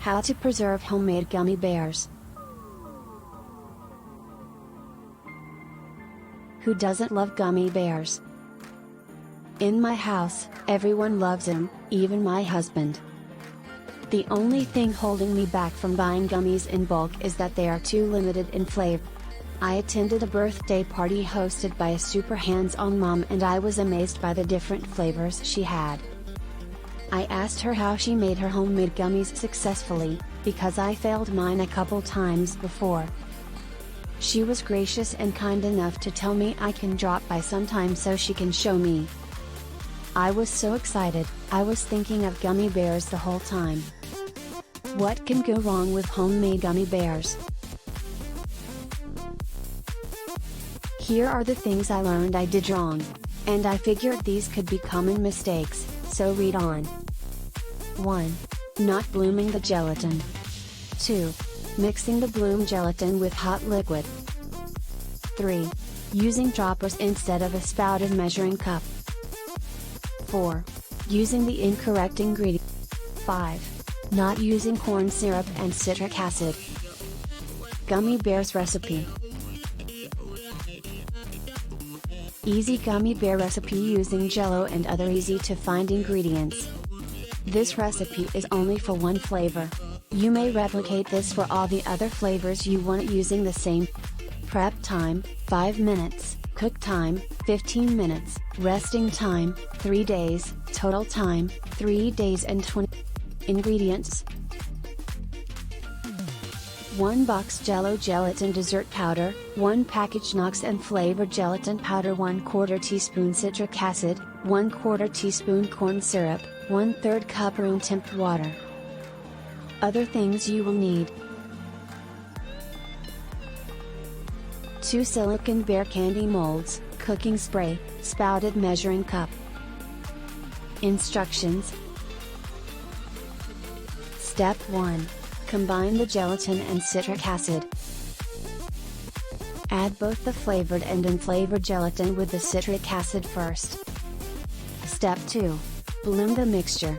How to preserve homemade gummy bears. Who doesn't love gummy bears? In my house, everyone loves them, even my husband. The only thing holding me back from buying gummies in bulk is that they are too limited in flavor. I attended a birthday party hosted by a super hands-on mom and I was amazed by the different flavors she had. I asked her how she made her homemade gummies successfully, because I failed mine a couple times before. She was gracious and kind enough to tell me I can drop by sometime so she can show me. I was so excited, I was thinking of gummy bears the whole time. What can go wrong with homemade gummy bears? Here are the things I learned I did wrong. And I figured these could be common mistakes, so read on. 1. Not blooming the gelatin. 2. Mixing the bloom gelatin with hot liquid. 3. Using droppers instead of a spouted measuring cup. 4. Using the incorrect ingredient. 5. Not using corn syrup and citric acid. Gummy bears recipe. Easy gummy bear recipe using JELLO and other easy to find ingredients. This recipe is only for one flavor. You may replicate this for all the other flavors you want using the same. Prep time, 5 minutes, cook time, 15 minutes, resting time, 3 days, total time, 3 days and 20. Ingredients: 1 box JELLO gelatin dessert powder, 1 package Knox and flavored gelatin powder, 1/4 teaspoon citric acid, 1/4 teaspoon corn syrup, 1/3 cup room temp water. Other things you will need: 2 silicone bear candy molds, cooking spray, spouted measuring cup. Instructions. Step 1. Combine the gelatin and citric acid. Add both the flavored and unflavored gelatin with the citric acid first. Step 2. Bloom the mixture.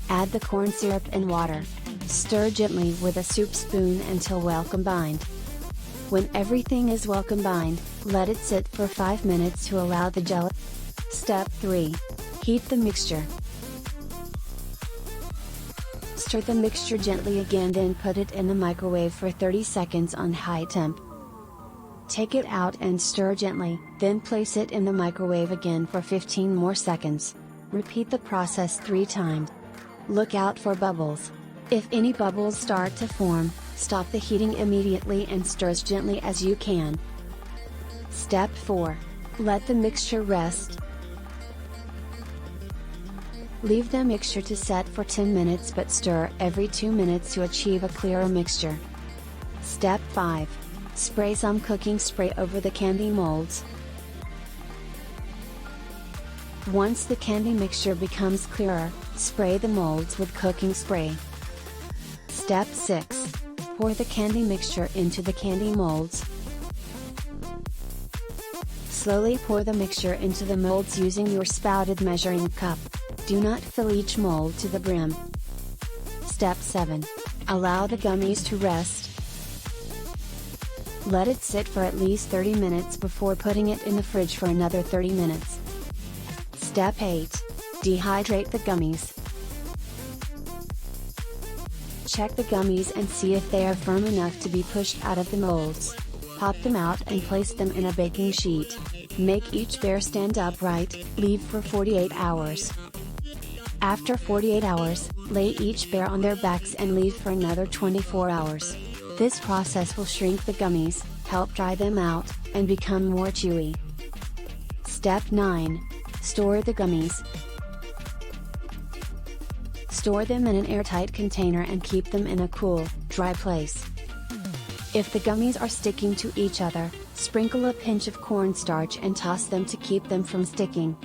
Add the corn syrup and water. Stir gently with a soup spoon until well combined. When everything is well combined, let it sit for 5 minutes to allow the gelatin. Step 3. Heat the mixture. Stir the mixture gently again, then put it in the microwave for 30 seconds on high temp. Take it out and stir gently, then place it in the microwave again for 15 more seconds. Repeat the process 3 times. Look out for bubbles. If any bubbles start to form, stop the heating immediately and stir as gently as you can. Step 4. Let the mixture rest. Leave the mixture to set for 10 minutes but stir every 2 minutes to achieve a clearer mixture. Step 5. Spray some cooking spray over the candy molds. Once the candy mixture becomes clearer, spray the molds with cooking spray. Step 6. Pour the candy mixture into the candy molds. Slowly pour the mixture into the molds using your spouted measuring cup. Do not fill each mold to the brim. Step 7. Allow the gummies to rest. Let it sit for at least 30 minutes before putting it in the fridge for another 30 minutes. Step 8. Dehydrate the gummies. Check the gummies and see if they are firm enough to be pushed out of the molds. Pop them out and place them in a baking sheet. Make each bear stand upright, leave for 48 hours. After 48 hours, lay each bear on their backs and leave for another 24 hours. This process will shrink the gummies, help dry them out, and become more chewy. Step 9. Store the gummies. Store them in an airtight container and keep them in a cool, dry place. If the gummies are sticking to each other, sprinkle a pinch of cornstarch and toss them to keep them from sticking.